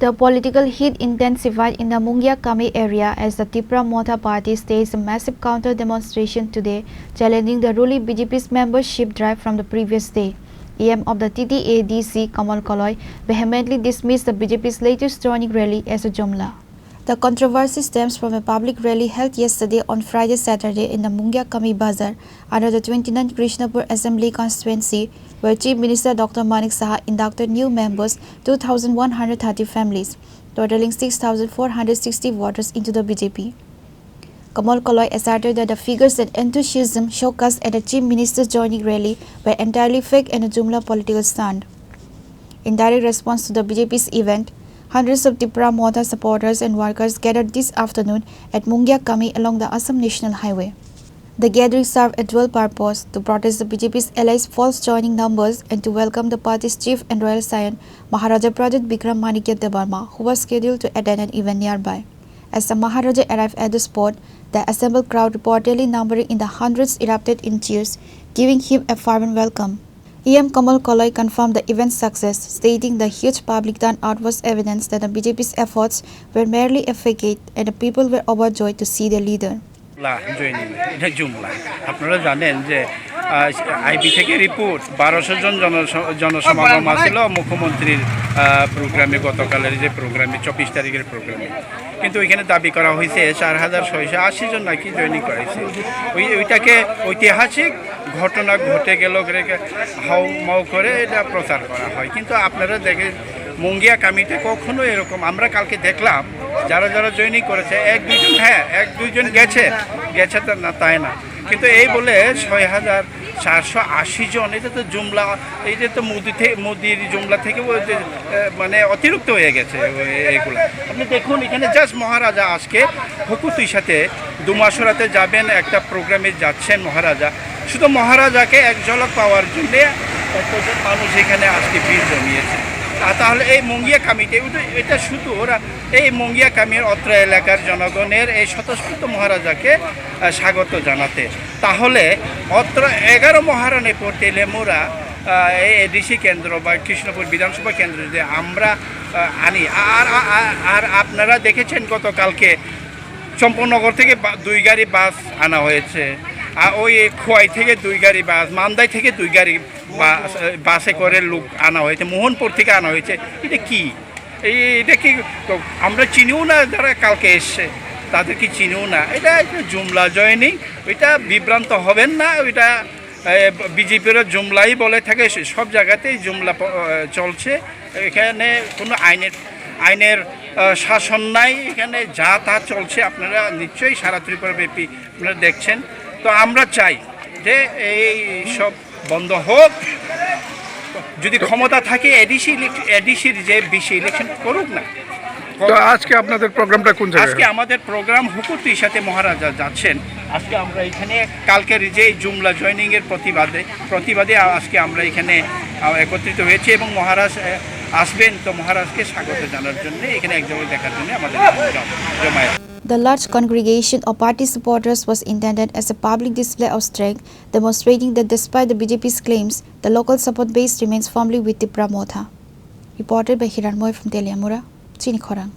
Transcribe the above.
The political heat intensified in the Mungiyakami area as the TIPRA Motha party staged a massive counter-demonstration today, challenging the ruling BJP's membership drive from the previous day. EM of the TTADC, Kamal Kaloi, vehemently dismissed the BJP's latest joining rally as a Jumla. The controversy stems from a public rally held yesterday on Friday-Saturday in the Mungiyakami Bazaar under the 29th Krishnapur Assembly constituency, where Chief Minister Dr. Manik Saha inducted new members, 2,130 families, totaling 6,460 voters into the BJP. Kamal Kaloi asserted that the figures and enthusiasm showcased at the Chief Minister's joining rally were entirely fake and a Jumla political stunt. In direct response to the BJP's event, hundreds of TIPRA Motha supporters and workers gathered this afternoon at Mungiyakami along the Assam National Highway. The gathering served a dual purpose: to protest the BJP's allies' false joining numbers and to welcome the party's chief and royal scion, Maharaja Pradit Bikram Manikya Devarma, who was scheduled to attend an event nearby. As the Maharaja arrived at the spot, the assembled crowd, reportedly numbering in the hundreds, erupted in cheers, giving him a fervent welcome. EM Kamal Kaloi confirmed the event's success, stating the huge public turnout was evidence that the BJP's efforts were merely a facade and the people were overjoyed to see their leader. Jumla. আপনারা জানেন যে IB থেকে report 1200 জন জনসমাগম আসছিল মুখ্যমন্ত্রীর প্রোগ্রামে, গতকালের যে প্রোগ্রামে 24 তারিখের প্রোগ্রামে, কিন্তু ওইখানে দাবি করা হয়েছে 4680 জন নাকি জয়েনিং করেছে। ওইটাকে ঐতিহাসিক ঘটনা ঘটে গেল হাউ মাউ করে এটা প্রচার করা হয়। কিন্তু আপনারা দেখেন মুঙ্গিয়াকামিতে কখনো এরকম আমরা কালকে দেখলাম যারা জয়েনিং করেছে এক দুইজন গেছে না তাই না, কিন্তু এই বলে 6480 জন, এটা তো জুমলা, এই যে তো মোদির জুমলা থেকে মানে অতিরিক্ত হয়ে গেছে এগুলো। আপনি দেখুন এখানে জাস্ট মহারাজা আজকে হুকুতির সাথে দুমাসরাতে যাবেন, একটা প্রোগ্রামে যাচ্ছেন মহারাজা, শুধু মহারাজাকে এক ঝলক পাওয়ার জন্যে কতজন মানুষ এখানে আজকে ভিড় জমিয়েছে। তাহলে এই মুঙ্গিয়াকামিতে এটা শুধু ওরা এই মুঙ্গিয়াকামির অত্র এলাকার জনগণের এই স্বতঃস্ফূর্ত মহারাজাকে স্বাগত জানাতে, তাহলে অত্র 11 মহারণে পড়তে লেমুরা এই এডিসি কেন্দ্র বা কৃষ্ণপুর বিধানসভা কেন্দ্র যদি আমরা আনি, আর আপনারা দেখেছেন গতকালকে চম্পনগর থেকে 2 গাড়ি বাস আনা হয়েছে, আর ওই খোয়াই থেকে 2 গাড়ি বাস, মান্দাই থেকে 2 গাড়ি বাসে করে লোক আনা হয়েছে, মোহনপুর থেকে আনা হয়েছে। এটা কি আমরা চিনিও না, যারা কালকে এসছে তাদের কি চিনিও না? এটা জুমলা জয়েনিং, ওইটা বিভ্রান্ত হবেন না, ওইটা বিজেপির জুমলাই বলে থাকে, সব জায়গাতেই জুমলা চলছে। এখানে কোনো আইনের শাসন নাই, এখানে যা তা চলছে, আপনারা নিশ্চয়ই সারা ত্রিপুরা ব্যাপী আপনারা দেখছেন। তো আমরা চাই যে এই সব বন্ধ হোক, যদি ক্ষমতা থাকে এডিসির যে বিশেষ ইলেকশন করুক না। তো আজকে আপনাদের প্রোগ্রামটা কোন জায়গায়? আজকে আমাদের প্রোগ্রাম হুকুতির সাথে মহারাজা যাচ্ছেন। আজকে আমরা এখানে কালকের যে জুমলা জয়েনিংয়ের প্রতিবাদে আজকে আমরা এখানে একত্রিত হয়েছি এবং মহারাজ আসবেন, তো মহারাজকে স্বাগত জানার জন্য এখানে এক জায়গায় দেখার জন্য আমাদের জমায়েত। The large congregation of party supporters was intended as a public display of strength, demonstrating that despite the BJP's claims, the local support base remains firmly with TIPRA Motha. Reported by Hiranmoy from Teliamura, Chini Khorang.